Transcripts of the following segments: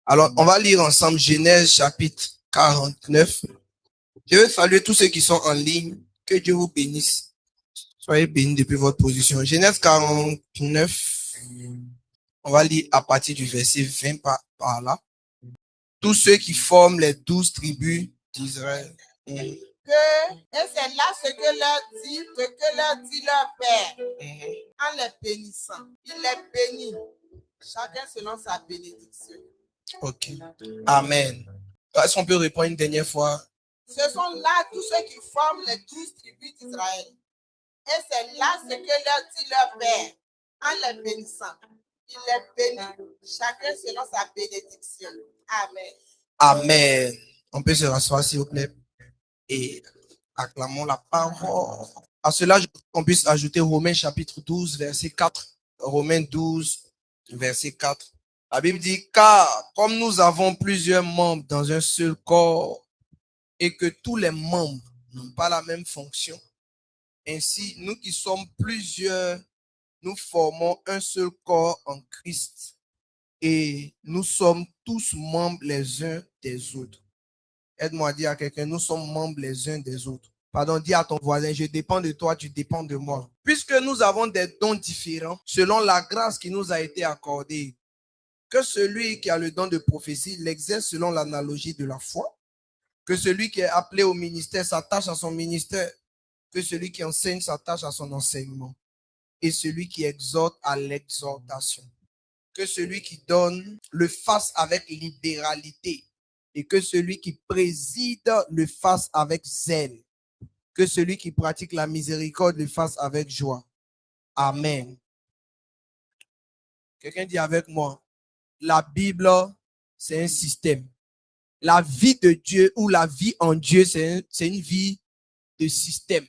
Alors, on va lire ensemble Genèse chapitre 49. Je veux saluer tous ceux qui sont en ligne. Que Dieu vous bénisse. Soyez bénis depuis votre position. Genèse 49, on va lire à partir du verset 20 par là. Tous ceux qui forment les 12 tribus d'Israël. Et c'est là ce que leur dit leur père, en les bénissant. Il les bénit, chacun selon sa bénédiction. Ok. Amen. Est-ce qu'on peut répondre une dernière fois? Ce sont là tous ceux qui forment les 12 tribus d'Israël. Et c'est là ce que leur dit leur père, en les bénissant. Il les bénit, chacun selon sa bénédiction. Amen. Amen. On peut se rasseoir, s'il vous plaît, et acclamons la parole. À cela, on puisse ajouter Romains chapitre 12, verset 4. Romains 12, verset 4. La Bible dit, car comme nous avons plusieurs membres dans un seul corps et que tous les membres n'ont pas la même fonction, ainsi, nous qui sommes plusieurs, nous formons un seul corps en Christ et nous sommes tous membres les uns des autres. Aide-moi à dire à quelqu'un, nous sommes membres les uns des autres. Pardon, dis à ton voisin, je dépends de toi, tu dépends de moi. Puisque nous avons des dons différents, selon la grâce qui nous a été accordée, que celui qui a le don de prophétie l'exerce selon l'analogie de la foi, que celui qui est appelé au ministère s'attache à son ministère, que celui qui enseigne s'attache à son enseignement, et celui qui exhorte à l'exhortation, que celui qui donne le fasse avec libéralité, et que celui qui préside le fasse avec zèle, que celui qui pratique la miséricorde le fasse avec joie. Amen. Quelqu'un dit avec moi, la Bible, c'est un système. La vie de Dieu ou la vie en Dieu, c'est une vie de système.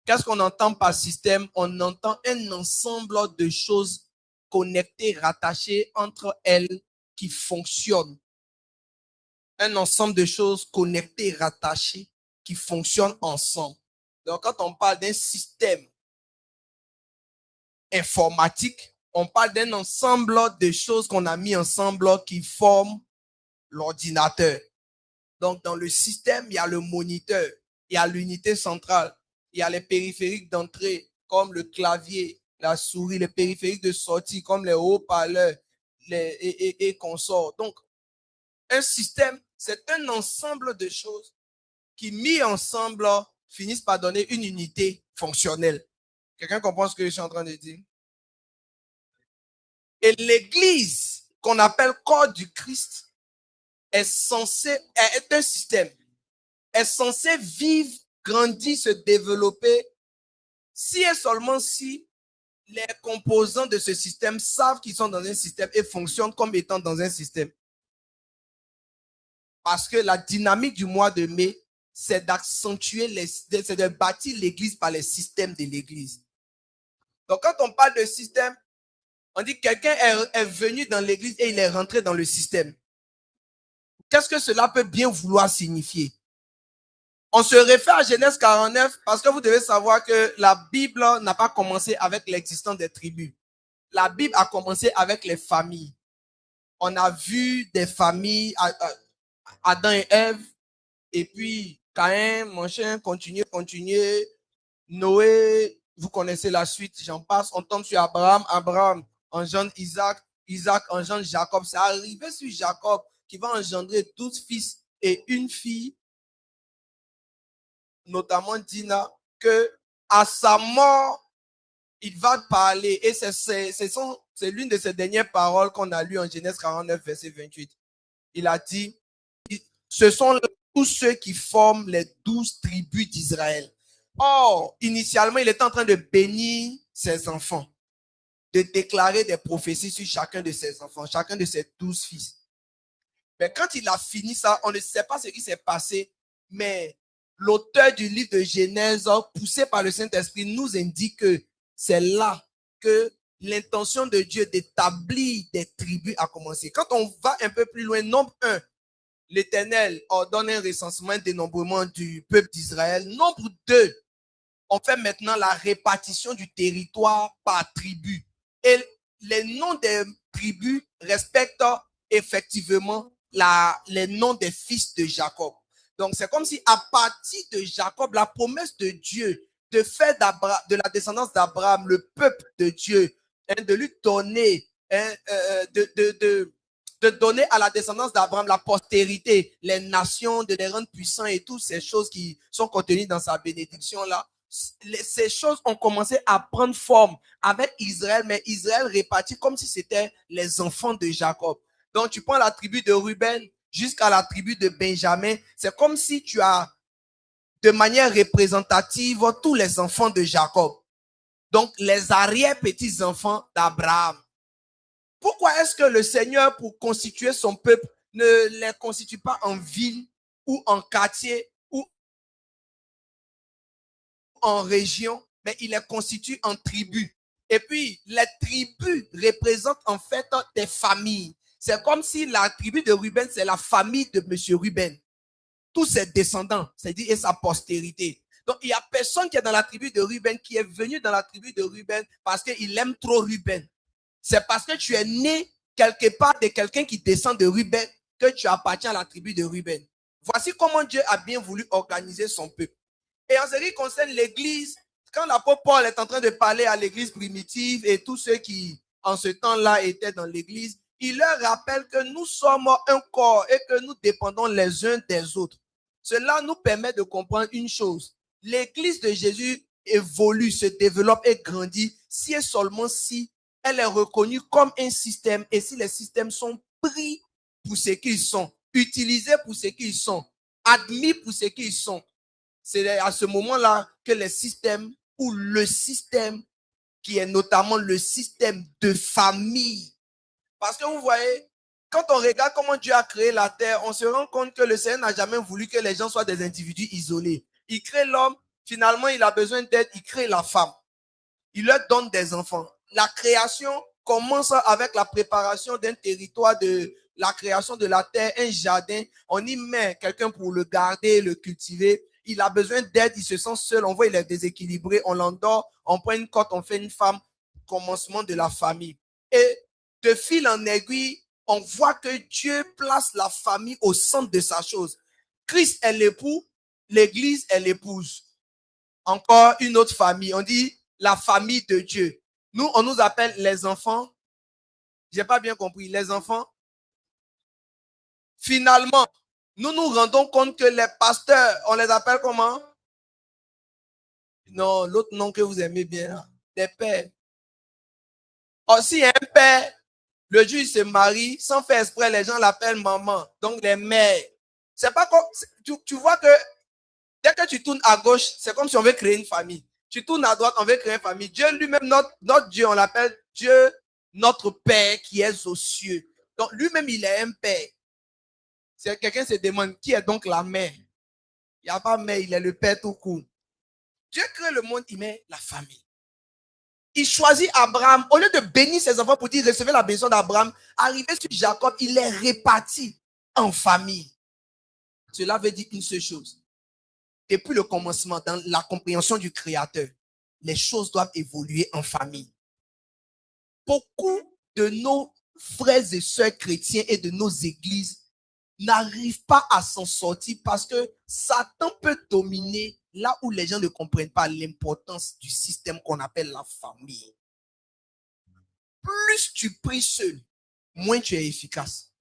Qu'est-ce qu'on entend par système? On entend un ensemble de choses connectées, rattachées entre elles qui fonctionnent. Un ensemble de choses connectées, rattachées, qui fonctionnent ensemble. Donc, quand on parle d'un système informatique, on parle d'un ensemble de choses qu'on a mis ensemble qui forment l'ordinateur. Donc, dans le système, il y a le moniteur, il y a l'unité centrale, il y a les périphériques d'entrée, comme le clavier, la souris, les périphériques de sortie, comme les haut-parleurs et consorts. Donc, un système, c'est un ensemble de choses qui, mis ensemble, finissent par donner une unité fonctionnelle. Quelqu'un comprend ce que je suis en train de dire? Et l'Église, qu'on appelle corps du Christ, est censée être un système, est censé vivre, grandir, se développer, si et seulement si les composants de ce système savent qu'ils sont dans un système et fonctionnent comme étant dans un système. Parce que la dynamique du mois de mai, c'est d'accentuer, c'est de bâtir l'Église par les systèmes de l'Église. Donc, quand on parle de système, on dit que quelqu'un est venu dans l'Église et il est rentré dans le système. Qu'est-ce que cela peut bien vouloir signifier? On se réfère à Genèse 49 parce que vous devez savoir que la Bible n'a pas commencé avec l'existence des tribus. La Bible a commencé avec les familles. On a vu des familles, Adam et Ève, et puis Caïn, machin, continuer. Noé, vous connaissez la suite, j'en passe. On tombe sur Abraham engendre Isaac, Isaac engendre Jacob. C'est arrivé sur Jacob qui va engendrer 12 fils et une fille, notamment Dina, que à sa mort, il va parler. Et c'est l'une de ces dernières paroles qu'on a lues en Genèse 49, verset 28. Il a dit, ce sont tous ceux qui forment les 12 tribus d'Israël. Or, initialement, il était en train de bénir ses enfants, de déclarer des prophéties sur chacun de ses enfants, chacun de ses 12 fils. Mais quand il a fini ça, on ne sait pas ce qui s'est passé, mais l'auteur du livre de Genèse, poussé par le Saint-Esprit, nous indique que c'est là que l'intention de Dieu d'établir des tribus a commencé. Quand on va un peu plus loin, nombre 1, l'Éternel ordonne un recensement, un dénombrement du peuple d'Israël. Nombre 2, on fait maintenant la répartition du territoire par tribu. Et les noms des tribus respectent effectivement les noms des fils de Jacob. Donc, c'est comme si à partir de Jacob, la promesse de Dieu de faire de la descendance d'Abraham le peuple de Dieu, hein, de lui donner, hein, de donner à la descendance d'Abraham la postérité, les nations, de les rendre puissants et toutes ces choses qui sont contenues dans sa bénédiction là. Ces choses ont commencé à prendre forme avec Israël, mais Israël réparti comme si c'était les enfants de Jacob. Donc, tu prends la tribu de Ruben jusqu'à la tribu de Benjamin. C'est comme si tu as de manière représentative tous les enfants de Jacob. Donc, les arrière-petits-enfants d'Abraham. Pourquoi est-ce que le Seigneur, pour constituer son peuple, ne les constitue pas en ville ou en quartier ou en région, mais il les constitue en tribus? Et puis, les tribus représentent en fait des familles. C'est comme si la tribu de Ruben, c'est la famille de M. Ruben. Tous ses descendants, c'est-à-dire et sa postérité. Donc, il n'y a personne qui est dans la tribu de Ruben qui est venu dans la tribu de Ruben parce qu'il aime trop Ruben. C'est parce que tu es né quelque part de quelqu'un qui descend de Ruben que tu appartiens à la tribu de Ruben. Voici comment Dieu a bien voulu organiser son peuple. Et en ce qui concerne l'église, quand l'apôtre Paul est en train de parler à l'église primitive et tous ceux qui, en ce temps-là, étaient dans l'église, il leur rappelle que nous sommes un corps et que nous dépendons les uns des autres. Cela nous permet de comprendre une chose. L'église de Jésus évolue, se développe et grandit si et seulement si elle est reconnue comme un système et si les systèmes sont pris pour ce qu'ils sont, utilisés pour ce qu'ils sont, admis pour ce qu'ils sont. C'est à ce moment-là que les systèmes ou le système qui est notamment le système de famille. Parce que vous voyez, quand on regarde comment Dieu a créé la terre, on se rend compte que le Seigneur n'a jamais voulu que les gens soient des individus isolés. Il crée l'homme, finalement il a besoin d'aide, il crée la femme. Il leur donne des enfants. La création commence avec la préparation d'un territoire, de la création de la terre, un jardin. On y met quelqu'un pour le garder, le cultiver. Il a besoin d'aide, il se sent seul, on voit il est déséquilibré, on l'endort, on prend une cote, on fait une femme, commencement de la famille. Et de fil en aiguille, on voit que Dieu place la famille au centre de sa chose. Christ est l'époux, l'église est l'épouse. Encore une autre famille, on dit la famille de Dieu. Nous, on nous appelle les enfants. J'ai pas bien compris. Les enfants. Finalement, nous nous rendons compte que les pasteurs, on les appelle comment? Non, l'autre nom que vous aimez bien, des pères. Aussi, un père, le juge se marie, sans faire exprès, les gens l'appellent maman. Donc, les mères. C'est pas comme, tu vois que dès que tu tournes à gauche, c'est comme si on veut créer une famille. Tu tournes à droite, on veut créer une famille. Dieu lui-même, notre Dieu, on l'appelle Dieu, notre Père qui est aux cieux. Donc, lui-même, il est un Père. Si quelqu'un se demande qui est donc la mère, il n'y a pas mère, il est le Père tout court. Dieu crée le monde, il met la famille. Il choisit Abraham. Au lieu de bénir ses enfants pour dire recevez la bénédiction d'Abraham, arrivé sur Jacob, il les répartit en famille. Cela veut dire une seule chose. Depuis le commencement, dans la compréhension du Créateur, les choses doivent évoluer en famille. Beaucoup de nos frères et sœurs chrétiens et de nos églises n'arrivent pas à s'en sortir parce que Satan peut dominer là où les gens ne comprennent pas l'importance du système qu'on appelle la famille. Plus tu pries seul, moins tu es efficace.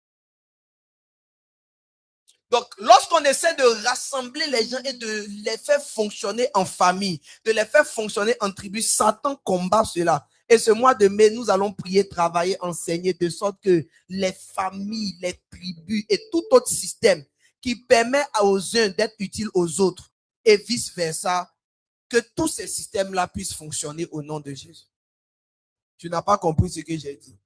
Donc, lorsqu'on essaie de rassembler les gens et de les faire fonctionner en famille, de les faire fonctionner en tribu, Satan combat cela. Et ce mois de mai, nous allons prier, travailler, enseigner, de sorte que les familles, les tribus et tout autre système qui permet aux uns d'être utiles aux autres et vice-versa, que tous ces systèmes-là puissent fonctionner au nom de Jésus. Tu n'as pas compris ce que j'ai dit.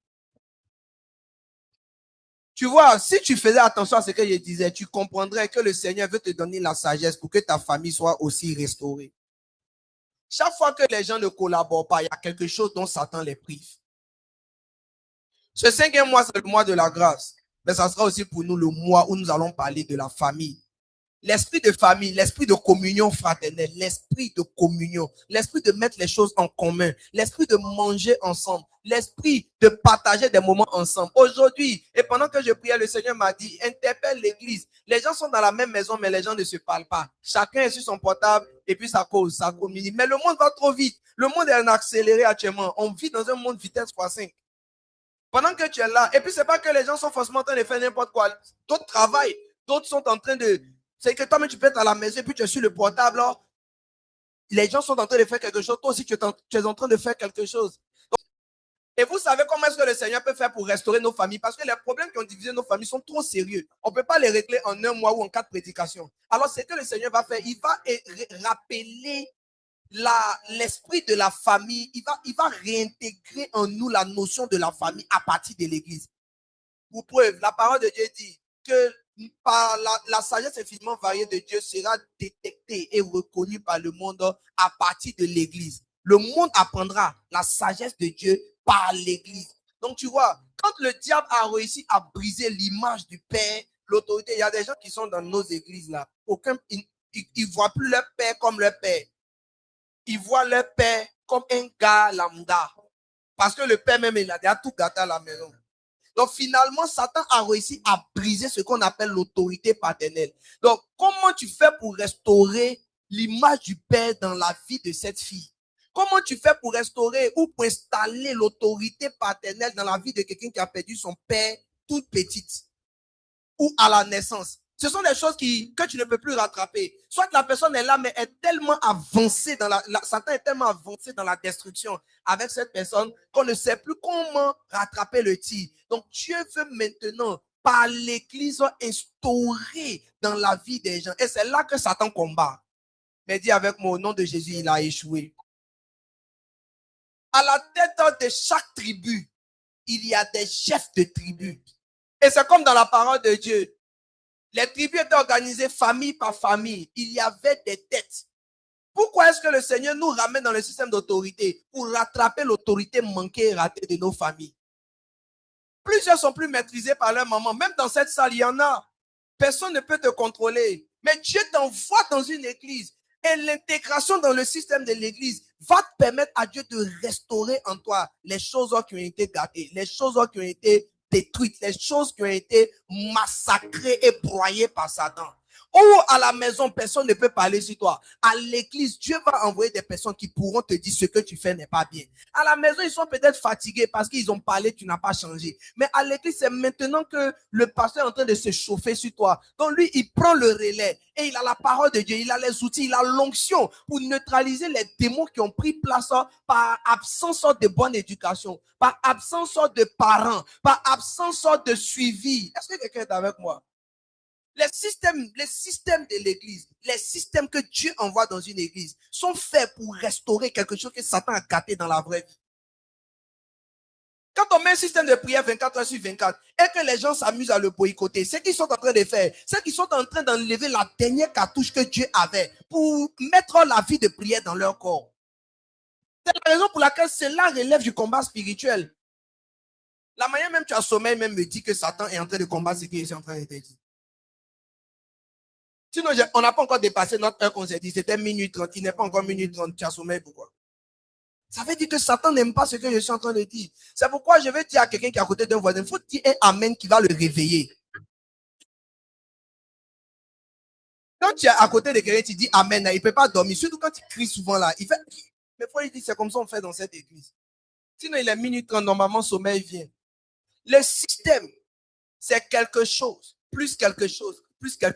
Tu vois, si tu faisais attention à ce que je disais, tu comprendrais que le Seigneur veut te donner la sagesse pour que ta famille soit aussi restaurée. Chaque fois que les gens ne collaborent pas, il y a quelque chose dont Satan les prive. Ce 5e mois, c'est le mois de la grâce. Mais ça sera aussi pour nous le mois où nous allons parler de la famille. L'esprit de famille, l'esprit de communion fraternelle, l'esprit de communion, l'esprit de mettre les choses en commun, l'esprit de manger ensemble, l'esprit de partager des moments ensemble. Aujourd'hui, et pendant que je priais, le Seigneur m'a dit, interpelle l'église. Les gens sont dans la même maison, mais les gens ne se parlent pas. Chacun est sur son portable et puis ça cause, ça communique. Mais le monde va trop vite. Le monde est en accéléré actuellement. On vit dans un monde vitesse x5. Pendant que tu es là, et puis c'est pas que les gens sont forcément en train de faire n'importe quoi. D'autres travaillent, d'autres sont en train de... C'est que toi-même, tu peux être à la maison et puis tu es sur le portable. Là. Les gens sont en train de faire quelque chose. Toi aussi, tu es en train de faire quelque chose. Et vous savez comment est-ce que le Seigneur peut faire pour restaurer nos familles? Parce que les problèmes qui ont divisé nos familles sont trop sérieux. On ne peut pas les régler en un mois ou en 4 prédications. Alors, c'est que le Seigneur va faire. Il va rappeler l'esprit de la famille. Il va réintégrer en nous la notion de la famille à partir de l'Église. Pour preuve, la parole de Dieu dit que par la sagesse infiniment variée de Dieu sera détectée et reconnue par le monde à partir de l'Église. Le monde apprendra la sagesse de Dieu par l'Église. Donc tu vois, quand le diable a réussi à briser l'image du Père, l'autorité, il y a des gens qui sont dans nos églises là. Ils ne voient plus leur Père comme leur Père. Ils voient leur Père comme un gars lambda. Parce que le Père même, il a déjà tout gâté à la maison. Donc finalement, Satan a réussi à briser ce qu'on appelle l'autorité paternelle. Donc comment tu fais pour restaurer l'image du Père dans la vie de cette fille? Comment tu fais pour restaurer ou pour installer l'autorité paternelle dans la vie de quelqu'un qui a perdu son père toute petite ou à la naissance? Ce sont des choses que tu ne peux plus rattraper. Soit la personne est là, mais est tellement avancée Satan est tellement avancé dans la destruction avec cette personne qu'on ne sait plus comment rattraper le tir. Donc, Dieu veut maintenant, par l'Église, instaurer dans la vie des gens. Et c'est là que Satan combat. Mais dis avec moi, au nom de Jésus, il a échoué. À la tête de chaque tribu, il y a des chefs de tribus. Et c'est comme dans la parole de Dieu. Les tribus étaient organisées famille par famille. Il y avait des têtes. Pourquoi est-ce que le Seigneur nous ramène dans le système d'autorité? Pour rattraper l'autorité manquée et ratée de nos familles. Plusieurs sont plus maîtrisés par leur maman. Même dans cette salle, il y en a. Personne ne peut te contrôler. Mais Dieu t'envoie dans une église. Et l'intégration dans le système de l'église va te permettre à Dieu de restaurer en toi les choses qui ont été gâtées, les choses qui ont été détruites, les choses qui ont été massacrées et broyées par Satan. Ou à la maison, personne ne peut parler sur toi. À l'église, Dieu va envoyer des personnes qui pourront te dire ce que tu fais n'est pas bien. À la maison, ils sont peut-être fatigués parce qu'ils ont parlé, tu n'as pas changé. Mais à l'église, c'est maintenant que le pasteur est en train de se chauffer sur toi. Donc lui, il prend le relais et il a la parole de Dieu, il a les outils, il a l'onction pour neutraliser les démons qui ont pris place par absence de bonne éducation, par absence de parents, par absence de suivi. Est-ce que quelqu'un est avec moi? Les systèmes de l'église, les systèmes que Dieu envoie dans une église sont faits pour restaurer quelque chose que Satan a gâté dans la vraie vie. Quand on met un système de prière 24 heures sur 24 et que les gens s'amusent à le boycotter, ce qu'ils sont en train de faire, c'est qu'ils sont en train d'enlever la dernière cartouche que Dieu avait pour mettre la vie de prière dans leur corps. C'est la raison pour laquelle cela relève du combat spirituel. La manière même tu as sommeil même me dit que Satan est en train de combattre ce qu'il est en train de te dire. Sinon, on n'a pas encore dépassé notre heure qu'on s'est dit. C'était minuit 30. Il n'est pas encore minuit 30. Tu as sommeil, pourquoi? Ça veut dire que Satan n'aime pas ce que je suis en train de dire. C'est pourquoi je vais dire à quelqu'un qui est à côté d'un voisin, il faut dire un amen qui va le réveiller. Quand tu es à côté de quelqu'un, tu dis amen, il ne peut pas dormir. Surtout quand il crie souvent là. Il fait, mais faut lui dire, c'est comme ça qu'on fait dans cette église. Sinon, il est minuit 30, normalement, sommeil vient. Le système, c'est quelque chose, plus quelque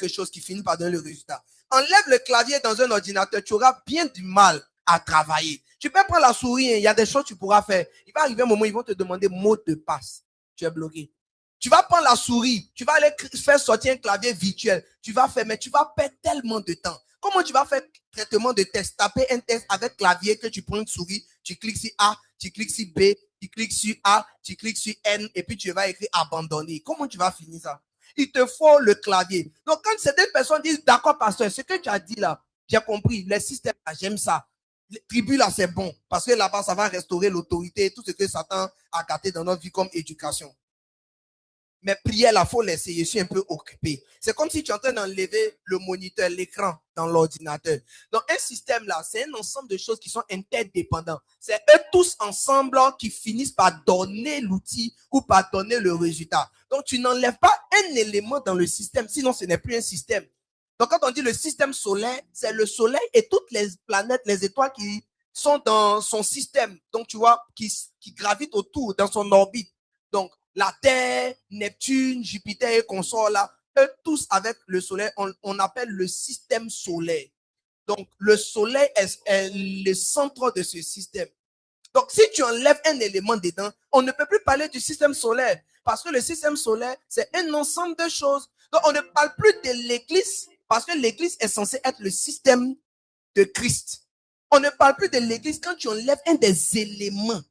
chose qui finit par donner le résultat. Enlève le clavier dans un ordinateur, tu auras bien du mal à travailler. Tu peux prendre la souris, il y a des choses que tu pourras faire. Il va arriver un moment, ils vont te demander mot de passe. Tu es bloqué. Tu vas prendre la souris, tu vas aller faire sortir un clavier virtuel. Tu vas faire, mais tu vas perdre tellement de temps. Comment tu vas faire traitement de test? Taper un test avec clavier que tu prends une souris, tu cliques sur A, tu cliques sur B, tu cliques sur A, tu cliques sur N, et puis tu vas écrire abandonner. Comment tu vas finir ça? Il te faut le clavier. Donc, quand certaines personnes disent, d'accord, pasteur, ce que tu as dit là, j'ai compris, les systèmes, j'aime ça. Les tribus là, c'est bon, parce que là-bas, ça va restaurer l'autorité, tout ce que Satan a gâté dans notre vie comme éducation. Mais prière, il faut laisser. Je suis un peu occupé. C'est comme si tu es en train d'enlever le moniteur, l'écran dans l'ordinateur. Donc, un système là, c'est un ensemble de choses qui sont interdépendants. C'est eux tous ensemble qui finissent par donner l'outil ou par donner le résultat. Donc, tu n'enlèves pas un élément dans le système, sinon ce n'est plus un système. Donc, quand on dit le système solaire, c'est le soleil et toutes les planètes, les étoiles qui sont dans son système. Donc, tu vois, qui gravitent autour, dans son orbite. Donc, la Terre, Neptune, Jupiter et consorts là, eux tous avec le soleil, on appelle le système solaire. Donc, le soleil est le centre de ce système. Donc, si tu enlèves un élément dedans, on ne peut plus parler du système solaire. Parce que le système solaire, c'est un ensemble de choses. Donc, on ne parle plus de l'Église, parce que l'Église est censée être le système de Christ. On ne parle plus de l'Église quand tu enlèves un des éléments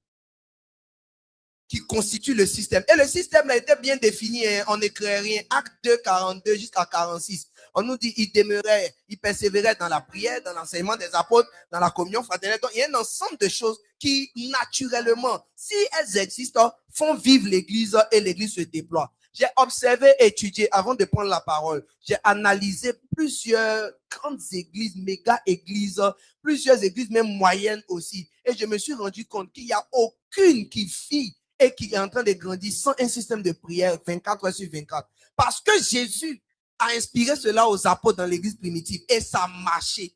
qui constitue le système. Et le système a été bien défini, hein, on n'écrit rien. Acte 2, 42 jusqu'à 46. On nous dit, il demeurait, il persévérait dans la prière, dans l'enseignement des apôtres, dans la communion fraternelle. Donc, il y a un ensemble de choses qui, naturellement, si elles existent, font vivre l'Église et l'Église se déploie. J'ai observé, étudié, avant de prendre la parole, j'ai analysé plusieurs grandes églises, méga églises, plusieurs églises même moyennes aussi. Et je me suis rendu compte qu'il n'y a aucune qui vit et qui est en train de grandir sans un système de prière 24 heures sur 24. Parce que Jésus a inspiré cela aux apôtres dans l'église primitive et ça marchait.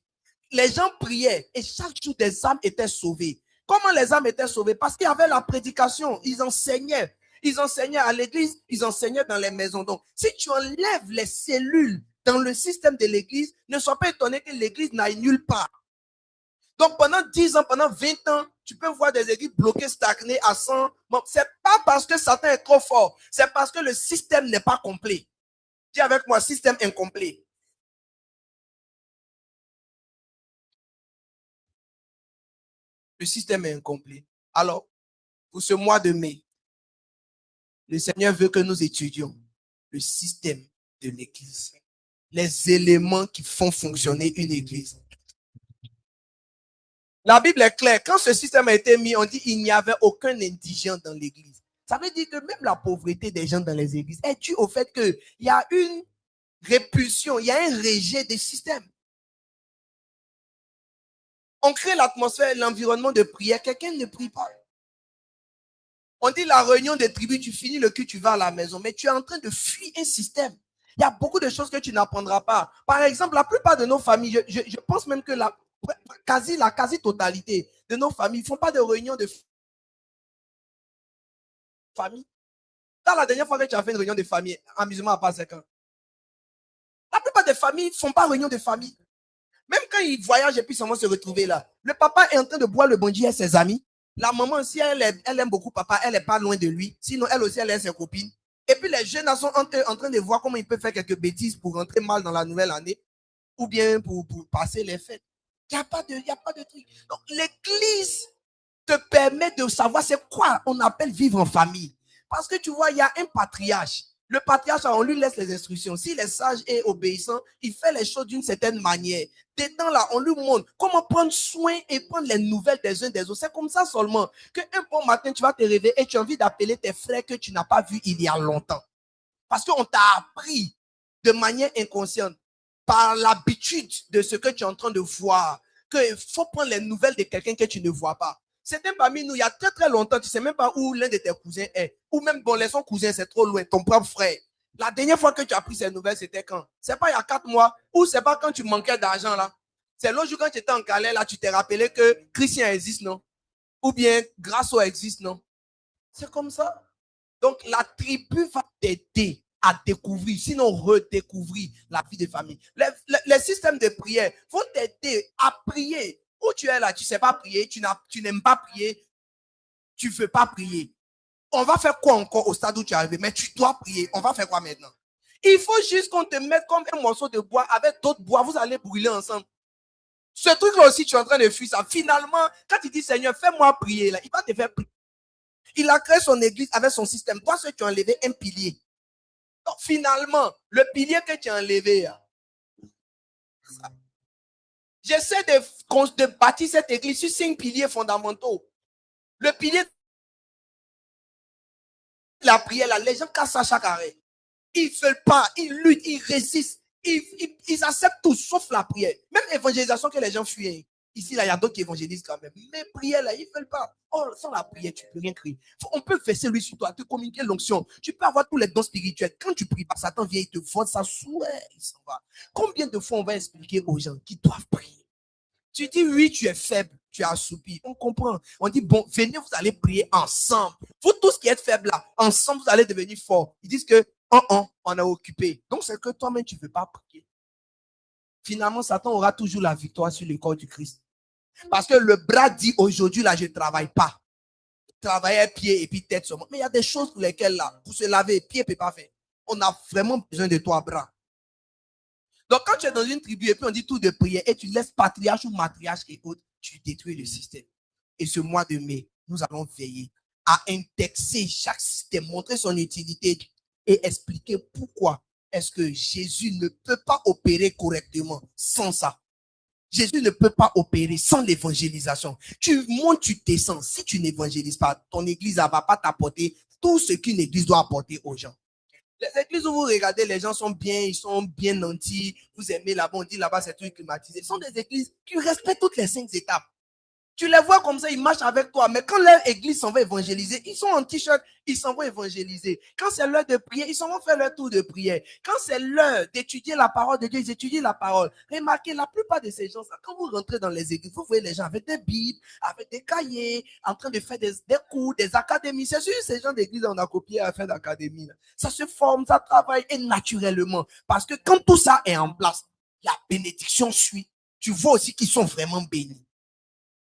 Les gens priaient et chaque jour des âmes étaient sauvées. Comment les âmes étaient sauvées? Parce qu'il y avait la prédication, ils enseignaient. Ils enseignaient à l'église, ils enseignaient dans les maisons. Donc, si tu enlèves les cellules dans le système de l'église, ne sois pas étonné que l'église n'aille nulle part. Donc, pendant 10 ans, pendant 20 ans, tu peux voir des églises bloquées, stagnées à 100. Bon, ce n'est pas parce que Satan est trop fort, c'est parce que le système n'est pas complet. Dis avec moi, système incomplet. Le système est incomplet. Alors, pour ce mois de mai, le Seigneur veut que nous étudions le système de l'église. Les éléments qui font fonctionner une église. La Bible est claire. Quand ce système a été mis, on dit qu'il n'y avait aucun indigent dans l'église. Ça veut dire que même la pauvreté des gens dans les églises est due au fait qu'il y a une répulsion, il y a un rejet des systèmes. On crée l'atmosphère, l'environnement de prière, quelqu'un ne prie pas. On dit la réunion des tribus, tu finis le culte, tu vas à la maison, mais tu es en train de fuir un système. Il y a beaucoup de choses que tu n'apprendras pas. Par exemple, la plupart de nos familles, je pense même que la quasi-totalité de nos familles ne font pas de réunion de famille. Dans la dernière fois que tu as fait une réunion de famille, amusement à part 5 ans. La plupart des familles ne font pas réunion de famille. Même quand ils voyagent et puis seulement se retrouver là, le papa est en train de boire le bondier à ses amis. La maman, si elle aime beaucoup papa, elle n'est pas loin de lui. Sinon, elle aussi, elle aime ses copines. Et puis les jeunes sont en train de voir comment ils peuvent faire quelques bêtises pour rentrer mal dans la nouvelle année ou bien pour passer les fêtes. Il n'y a pas de truc. Donc, l'église te permet de savoir c'est quoi on appelle vivre en famille. Parce que tu vois, il y a un patriarche. Le patriarche, on lui laisse les instructions. S'il est sage et obéissant, il fait les choses d'une certaine manière. Dedans, là, on lui montre comment prendre soin et prendre les nouvelles des uns des autres. C'est comme ça seulement qu'un bon matin, tu vas te réveiller et tu as envie d'appeler tes frères que tu n'as pas vus il y a longtemps. Parce qu'on t'a appris de manière inconsciente, par l'habitude de ce que tu es en train de voir, qu'il faut prendre les nouvelles de quelqu'un que tu ne vois pas. Certains parmi nous, il y a très très longtemps, tu ne sais même pas où l'un de tes cousins est. Ou même, bon, son cousin, c'est trop loin, ton propre frère. La dernière fois que tu as pris ces nouvelles, c'était quand? C'est pas il y a 4 mois, ou c'est pas quand tu manquais d'argent là. C'est l'autre jour quand tu étais en galère là, tu t'es rappelé que Christian existe, non? Ou bien Grasso existe, non? C'est comme ça. Donc, la tribu va t'aider à découvrir, sinon redécouvrir la vie de famille. Les systèmes de prière vont t'aider à prier. Où tu es là, tu ne sais pas prier, tu n'aimes pas prier, tu ne veux pas prier. On va faire quoi encore au stade où tu es arrivé? Mais tu dois prier. On va faire quoi maintenant? Il faut juste qu'on te mette comme un morceau de bois avec d'autres bois. Vous allez brûler ensemble. Ce truc-là aussi, tu es en train de fuir ça. Finalement, quand tu dis Seigneur, fais-moi prier, là, il va te faire prier. Il a créé son église avec son système. Toi, tu as enlevé un pilier. Donc, finalement, le pilier que tu as enlevé, j'essaie de bâtir cette église sur 5 piliers fondamentaux. Le pilier La prière, là, les gens cassent à chaque arrêt. Ils ne veulent pas, ils luttent, ils résistent. Ils acceptent tout sauf la prière. Même évangélisation que les gens fuient. Ici, là, il y a d'autres qui évangélisent quand même. Mais prière, là, ils ne veulent pas. Oh, sans la prière, tu ne peux rien crier. On peut verser lui sur toi, te communiquer l'onction. Tu peux avoir tous les dons spirituels. Quand tu pries pas, Satan vient, il te vole ça souhait, il s'en va. Combien de fois on va expliquer aux gens qui doivent prier? Tu dis oui, tu es faible, tu es assoupi. On comprend. On dit bon, venez, vous allez prier ensemble. Vous tous qui êtes faibles là, ensemble, vous allez devenir forts. Ils disent que on est occupé. Donc c'est que toi-même, tu ne veux pas prier. Finalement, Satan aura toujours la victoire sur le corps du Christ. Parce que le bras dit aujourd'hui, là, je ne travaille pas. Travailler pied et puis tête seulement. Mais il y a des choses pour lesquelles, là, pour se laver, pied ne peut pas faire. On a vraiment besoin de toi, bras. Donc, quand tu es dans une tribu et puis on dit tout de prière et tu laisses patriarche ou matriarche et autres, tu détruis le système. Et ce mois de mai, nous allons veiller à indexer chaque système, montrer son utilité et expliquer pourquoi est-ce que Jésus ne peut pas opérer correctement sans ça. Jésus ne peut pas opérer sans l'évangélisation. Tu montes, tu descends. Si tu n'évangélises pas, ton église ne va pas t'apporter tout ce qu'une église doit apporter aux gens. Les églises où vous regardez, les gens sont bien, ils sont bien nantis. Vous aimez là-bas, on dit là-bas, c'est tout climatisé. Ce sont des églises qui respectent toutes les 5 étapes. Tu les vois comme ça, ils marchent avec toi. Mais quand leur église s'en va évangéliser, ils sont en t-shirt, ils s'en vont évangéliser. Quand c'est l'heure de prier, ils s'en vont faire leur tour de prière. Quand c'est l'heure d'étudier la parole de Dieu, ils étudient la parole. Remarquez, la plupart de ces gens, quand vous rentrez dans les églises, vous voyez les gens avec des bibles, avec des cahiers, en train de faire des cours, des académies. C'est sûr, ces gens d'église, on a copié à faire d'académie. Ça se forme, ça travaille et naturellement. Parce que quand tout ça est en place, la bénédiction suit. Tu vois aussi qu'ils sont vraiment bénis.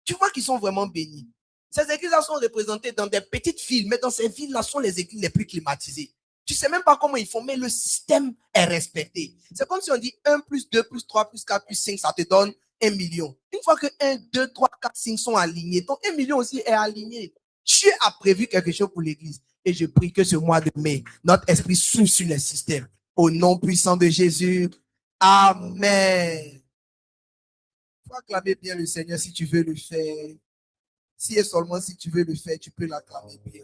Tu vois qu'ils sont vraiment bénis. Ces églises-là sont représentées dans des petites villes, mais dans ces villes-là sont les églises les plus climatisées. Tu ne sais même pas comment ils font, mais le système est respecté. C'est comme si on dit 1 plus 2 plus 3 plus 4 plus 5, ça te donne 1 million. Une fois que 1, 2, 3, 4, 5 sont alignés, ton 1 million aussi est aligné. Dieu a prévu quelque chose pour l'église. Et je prie que ce mois de mai, notre esprit s'ouvre sur le système. Au nom puissant de Jésus. Amen. Il faut acclamer bien le Seigneur si tu veux le faire. Si et seulement si tu veux le faire, tu peux l'acclamer bien.